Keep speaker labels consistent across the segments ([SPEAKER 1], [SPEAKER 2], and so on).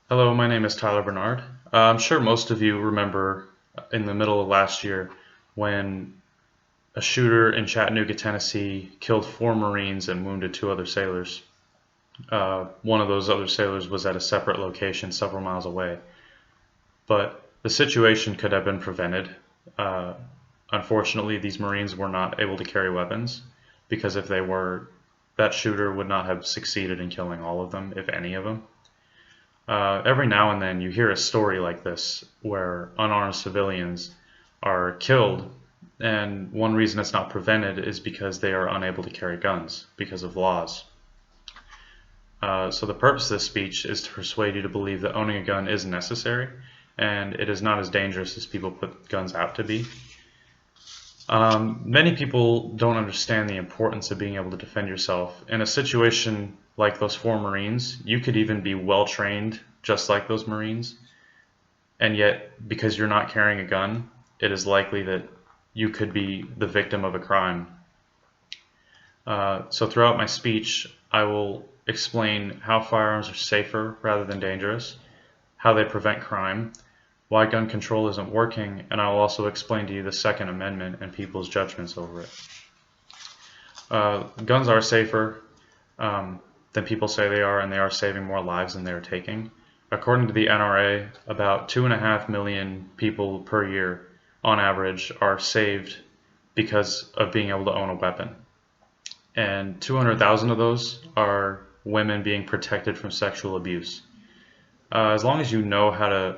[SPEAKER 1] Hello, my name is Tyler Bernard. I'm sure most of you remember in the middle of last year when a shooter in Chattanooga, Tennessee killed four Marines and wounded two other sailors. One of those other sailors was at a separate location several miles away. But the situation could have been prevented. Uh, Unfortunately, these Marines were not able to carry weapons because if they were, that shooter would not have succeeded in killing all of them, if any of them. Every now and then you hear a story like this where unarmed civilians are killed, and one reason it's not prevented is because they are unable to carry guns because of laws. So the purpose of this speech is to persuade you to believe that owning a gun is necessary, and it is not as dangerous as people put guns out to be. Many people don't understand the importance of being able to defend yourself. In a situation like those four Marines, you could even be well trained just like those Marines, and yet because you're not carrying a gun, it is likely that you could be the victim of a crime. So throughout my speech, I will explain how firearms are safer rather than dangerous, how they prevent crime, why gun control isn't working, and I will also explain to you the Second Amendment and people's judgments over it. Guns are safer than people say they are, and they are saving more lives than they are taking. According to the NRA, about 2.5 million people per year, on average, are saved because of being able to own a weapon. And 200,000 of those are women being protected from sexual abuse. As long as you know how to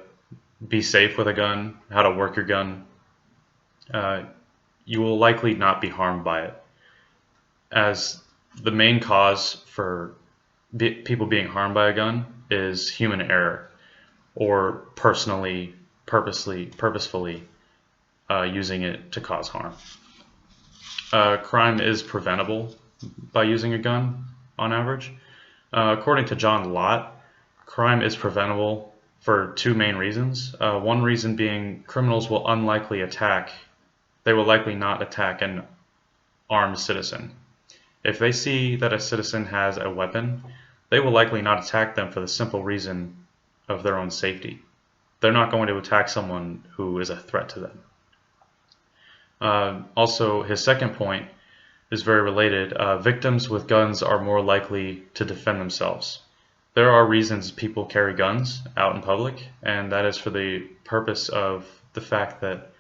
[SPEAKER 1] be safe with a gun, how to work your gun, you will likely not be harmed by it. As the main cause for people being harmed by a gun is human error or purposefully using it to cause harm. Crime is preventable by using a gun on average. According to John Lott, crime is preventable for two main reasons. One reason being criminals will they will likely not attack an armed citizen. If they see that a citizen has a weapon, they will likely not attack them for the simple reason of their own safety. They're not going to attack someone who is a threat to them. Also, his second point is very related. Victims with guns are more likely to defend themselves. There are reasons people carry guns out in public, and that is for the purpose of the fact that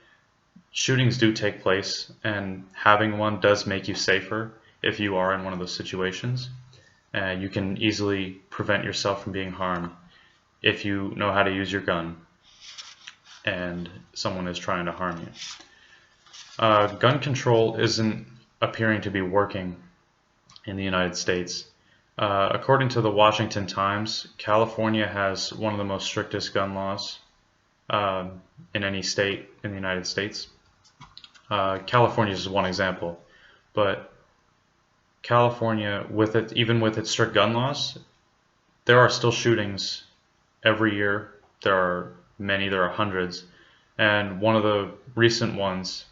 [SPEAKER 1] shootings do take place, and having one does make you safer if you are in one of those situations. You can easily prevent yourself from being harmed if you know how to use your gun and someone is trying to harm you. Gun control isn't appearing to be working in the United States. According to the Washington Times, California has one of the most strictest gun laws in any state in the United States. California is one example, but California, even with its strict gun laws, there are still shootings every year. There are many, there are hundreds. And one of the recent ones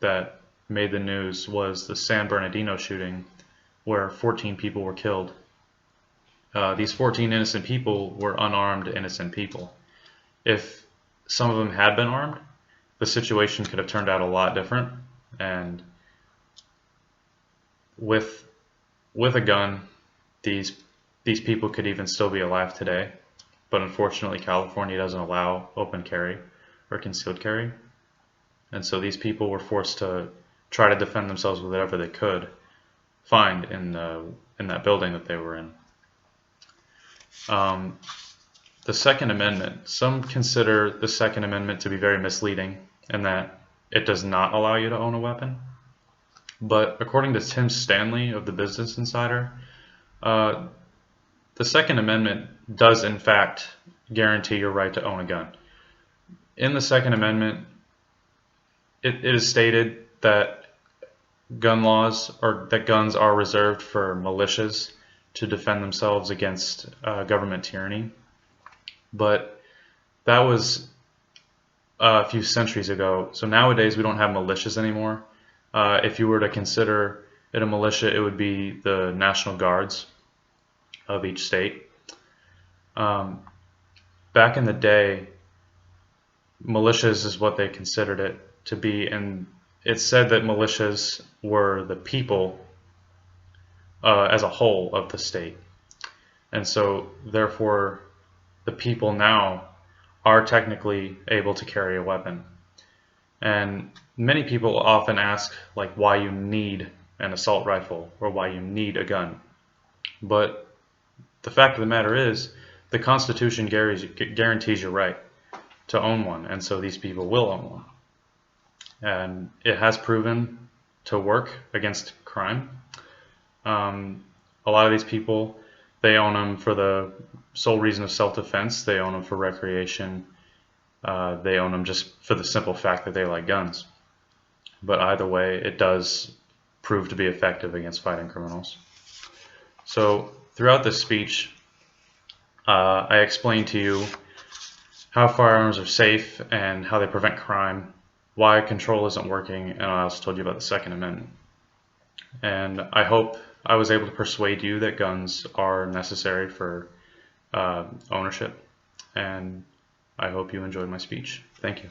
[SPEAKER 1] that made the news was the San Bernardino shooting, where 14 people were killed. These 14 innocent people were unarmed innocent people. If some of them had been armed, the situation could have turned out a lot different. And with a gun, these people could even still be alive today. But unfortunately, California doesn't allow open carry or concealed carry. And so these people were forced to try to defend themselves with whatever they could find in that building that they were in. The Second Amendment. Some consider the Second Amendment to be very misleading in that it does not allow you to own a weapon. But according to Tim Stanley of the Business Insider, the Second Amendment does in fact guarantee your right to own a gun. In the Second Amendment, it is stated that guns are reserved for militias to defend themselves against government tyranny. But that was a few centuries ago. So nowadays we don't have militias anymore. If you were to consider it a militia, it would be the National Guards of each state. back in the day, militias is what they considered it to be, and it said that militias were the people as a whole of the state. And so, therefore, the people now are technically able to carry a weapon. And many people often ask, like, why you need an assault rifle or why you need a gun. But the fact of the matter is, the Constitution guarantees your right to own one, and so these people will own one. And it has proven to work against crime. A lot of these people, they own them for the sole reason of self-defense. They own them for recreation. They own them just for the simple fact that they like guns. But either way, it does prove to be effective against fighting criminals. So throughout this speech, I explained to you how firearms are safe and how they prevent crime, why control isn't working, and I also told you about the Second Amendment. And I hope I was able to persuade you that guns are necessary for ownership, and I hope you enjoyed my speech. Thank you.